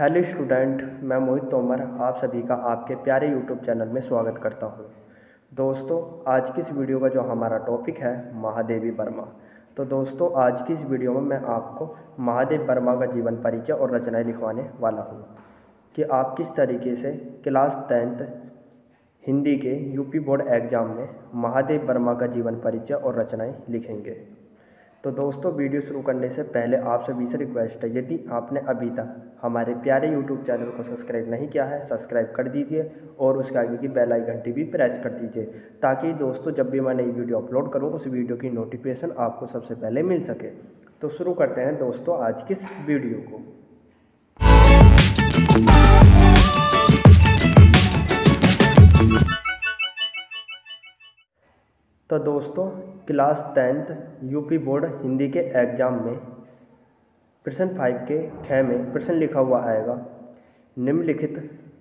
Hello student, मैं मोहित तोमर आप सभी का आपके प्यारे यूट्यूब चैनल में स्वागत करता हूं। दोस्तों, आज की इस वीडियो का जो हमारा टॉपिक है महादेवी वर्मा। तो दोस्तों, आज की इस वीडियो में मैं आपको महादेव वर्मा का जीवन परिचय और रचनाएं लिखवाने वाला हूं कि आप किस तरीके से क्लास 10th हिंदी के यूपी बोर्ड एग्ज़ाम में महादेव वर्मा का जीवन परिचय और रचनाएँ लिखेंगे। तो दोस्तों, वीडियो शुरू करने से पहले आप सभी से रिक्वेस्ट है, यदि आपने अभी तक हमारे प्यारे यूट्यूब चैनल को सब्सक्राइब नहीं किया है, सब्सक्राइब कर दीजिए और उसके आगे की बेल आइकन घंटी भी प्रेस कर दीजिए, ताकि दोस्तों जब भी मैं नई वीडियो अपलोड करूं उस वीडियो की नोटिफिकेशन आपको सबसे पहले मिल सके। तो शुरू करते हैं दोस्तों आज की इस वीडियो को। तो दोस्तों, class 10th UP board Hindi के एग्ज़ाम में प्रश्न 5 के ख में प्रश्न लिखा हुआ आएगा, निम्नलिखित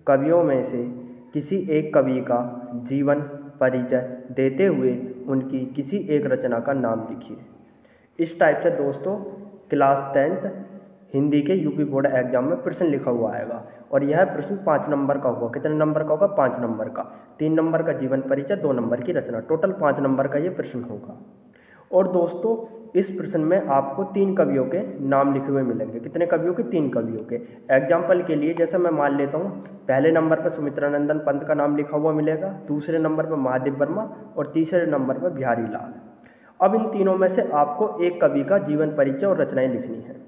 कवियों में से किसी एक कवि का जीवन परिचय देते हुए उनकी किसी एक रचना का नाम लिखिए। इस टाइप से दोस्तों क्लास 10th हिंदी के यूपी बोर्ड एग्जाम में प्रश्न लिखा हुआ आएगा और यह प्रश्न 5 नंबर का होगा। कितने नंबर का होगा? 5 नंबर का। 3 नंबर का जीवन परिचय, 2 नंबर की रचना, टोटल 5 नंबर का ये प्रश्न होगा। और दोस्तों, इस प्रश्न में आपको 3 कवियों के नाम लिखे हुए मिलेंगे। कितने कवियों के? 3 कवियों के। एग्जाम्पल के लिए जैसे मैं मान लेता हूँ, पहले नंबर पर सुमित्रानंदन पंत का नाम लिखा हुआ मिलेगा, दूसरे नंबर पर महादेव वर्मा और तीसरे नंबर पर बिहारी लाल। अब इन तीनों में से आपको एक कवि का जीवन परिचय और रचनाएं लिखनी है।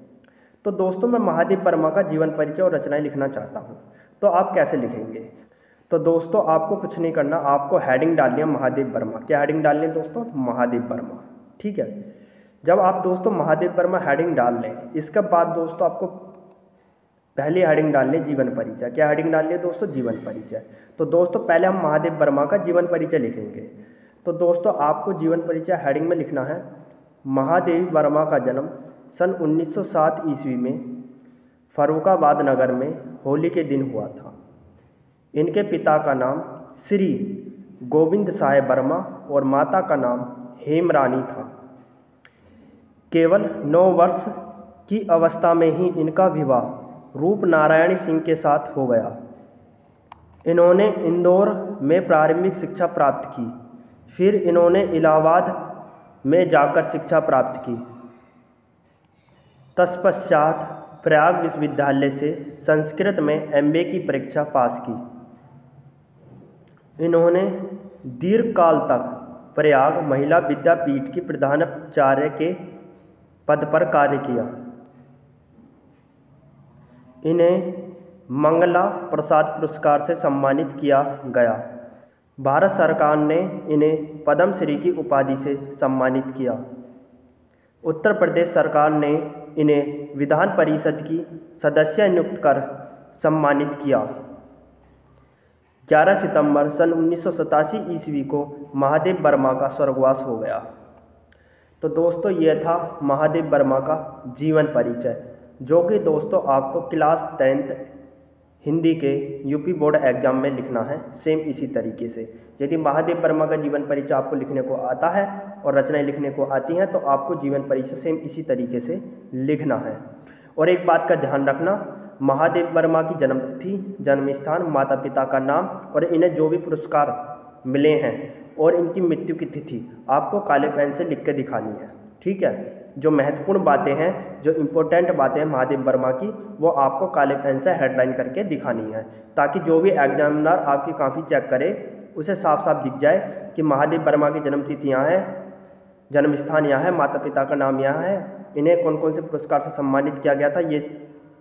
तो दोस्तों, मैं महादेव वर्मा का जीवन परिचय और रचनाएं लिखना चाहता हूं, तो आप कैसे लिखेंगे? तो दोस्तों, आपको कुछ नहीं करना, आपको हेडिंग डालनी है महादेव वर्मा। क्या हेडिंग डालनी है दोस्तों? महादेव वर्मा। ठीक है। जब आप दोस्तों महादेव वर्मा हेडिंग डाल लें, इसके बाद दोस्तों आपको पहली हेडिंग डालनी है जीवन परिचय। क्या हेडिंग डालनी है दोस्तों? जीवन परिचय। तो दोस्तों पहले हम महादेव वर्मा का जीवन परिचय लिखेंगे। तो दोस्तों आपको जीवन परिचय हेडिंग में लिखना है, महादेवी वर्मा का जन्म सन 1907 ईस्वी में फर्रुखाबाद नगर में होली के दिन हुआ था। इनके पिता का नाम श्री गोविंद साहेब वर्मा और माता का नाम हेमरानी था। केवल 9 वर्ष की अवस्था में ही इनका विवाह रूपनारायण सिंह के साथ हो गया। इन्होंने इंदौर में प्रारंभिक शिक्षा प्राप्त की, फिर इन्होंने इलाहाबाद में जाकर शिक्षा प्राप्त की। तत्पश्चात प्रयाग विश्वविद्यालय से संस्कृत में MA की परीक्षा पास की। इन्होंने दीर्घकाल तक प्रयाग महिला विद्यापीठ की प्रधानाचार्य के पद पर कार्य किया। इन्हें मंगला प्रसाद पुरस्कार से सम्मानित किया गया। भारत सरकार ने इन्हें पद्मश्री की उपाधि से सम्मानित किया। उत्तर प्रदेश सरकार ने इन्हें विधान परिषद की सदस्य नियुक्त कर सम्मानित किया। 11 सितंबर सन 1987 ईस्वी को महादेव वर्मा का स्वर्गवास हो गया। तो दोस्तों ये था महादेव वर्मा का जीवन परिचय, जो कि दोस्तों आपको क्लास 10th हिंदी के यूपी बोर्ड एग्जाम में लिखना है सेम इसी तरीके से। यदि महादेव वर्मा का जीवन परिचय आपको लिखने को आता है और रचनाएं लिखने को आती हैं, तो आपको जीवन परिचय सेम इसी तरीके से लिखना है। और एक बात का ध्यान रखना, महादेव वर्मा की जन्मतिथि, जन्म स्थान, माता पिता का नाम और इन्हें जो भी पुरस्कार मिले हैं और इनकी मृत्यु की तिथि आपको काले पेन से लिख के दिखानी है। ठीक है। जो महत्वपूर्ण बातें हैं, जो इम्पोर्टेंट बातें हैं महादेव वर्मा की, वो आपको काले पेन से हेडलाइन करके दिखानी है, ताकि जो भी एग्जामिनर आपकी कॉपी चेक करे उसे साफ साफ दिख जाए कि महादेव वर्मा की जन्मतिथि यहाँ है, जन्म स्थान यहाँ है, माता पिता का नाम यहाँ है, इन्हें कौन कौन से पुरस्कार से सम्मानित किया गया था, ये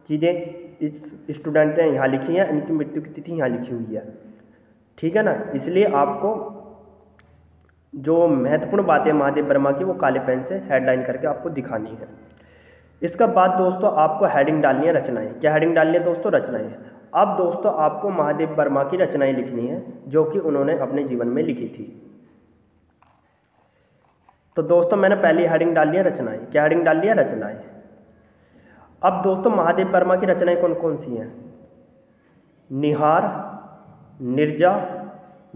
चीज़ें इस स्टूडेंट ने यहाँ लिखी हैं, इनकी मृत्यु की तिथि यहाँ लिखी हुई है। ठीक है ना। इसलिए आपको जो महत्वपूर्ण बातें महादेव वर्मा की वो काले पेन से हेडलाइन करके आपको दिखानी है। इसके बाद दोस्तों आपको हेडिंग डालनी है रचनाएं। क्या हेडिंग डालनी है दोस्तों? रचनाएं। अब दोस्तों आपको महादेव वर्मा की रचनाएं लिखनी है जो कि उन्होंने अपने जीवन में लिखी थी। तो दोस्तों मैंने पहली हेडिंग डाली है रचनाएं। क्या हेडिंग डाली है? रचनाएं। अब दोस्तों महादेव वर्मा की रचनाएं कौन कौन सी हैं? निहार, निर्जा,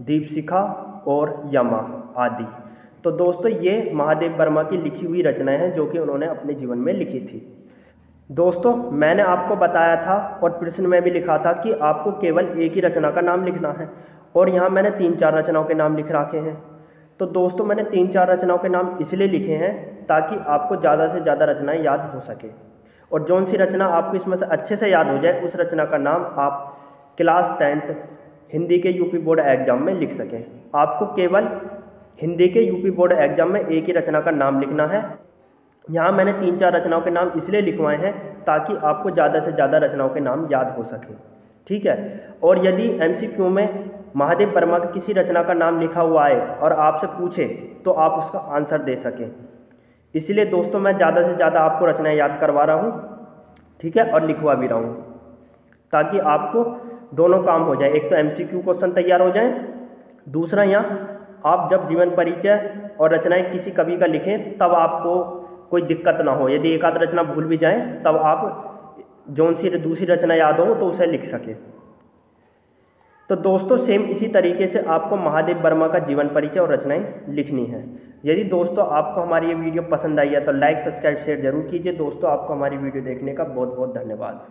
दीपशिखा और यमा आदि। तो दोस्तों ये महादेव वर्मा की लिखी हुई रचनाएं हैं जो कि उन्होंने अपने जीवन में लिखी थी। दोस्तों मैंने आपको बताया था और प्रश्न में भी लिखा था कि आपको केवल एक ही रचना का नाम लिखना है, और यहाँ मैंने 3-4 रचनाओं के नाम लिख रखे हैं। तो दोस्तों मैंने 3-4 रचनाओं के नाम इसलिए लिखे हैं ताकि आपको ज़्यादा से ज़्यादा रचनाएं याद हो सके, और जौन सी रचना आपको इसमें से अच्छे से याद हो जाए उस रचना का नाम आप क्लास 10th हिंदी के यूपी बोर्ड एग्ज़ाम में लिख सकें। आपको केवल हिंदी के यूपी बोर्ड एग्ज़ाम में एक ही रचना का नाम लिखना है। यहाँ मैंने 3-4 रचनाओं के नाम इसलिए लिखवाए हैं ताकि आपको ज़्यादा से ज़्यादा रचनाओं के नाम याद हो सके, ठीक है। और यदि MCQ में महादेव वर्मा की किसी रचना का नाम लिखा हुआ है और आपसे पूछे तो आप उसका आंसर दे सकें, इसलिए दोस्तों मैं ज़्यादा से ज़्यादा आपको रचनाएं याद करवा रहा हूँ, ठीक है, और लिखवा भी रहा हूँ ताकि आपको दोनों काम हो जाए। एक तो MCQ क्वेश्चन तैयार हो जाए, दूसरा यहाँ आप जब जीवन परिचय और रचनाएं किसी कवि का लिखें तब आपको कोई दिक्कत ना हो। यदि एक आध रचना भूल भी जाएं तब आप जौन सी दूसरी रचना याद हो तो उसे लिख सकें। तो दोस्तों सेम इसी तरीके से आपको महादेव वर्मा का जीवन परिचय और रचनाएं लिखनी है। यदि दोस्तों आपको हमारी ये वीडियो पसंद आई है तो लाइक, सब्सक्राइब, शेयर जरूर कीजिए। दोस्तों आपको हमारी वीडियो देखने का बहुत बहुत धन्यवाद।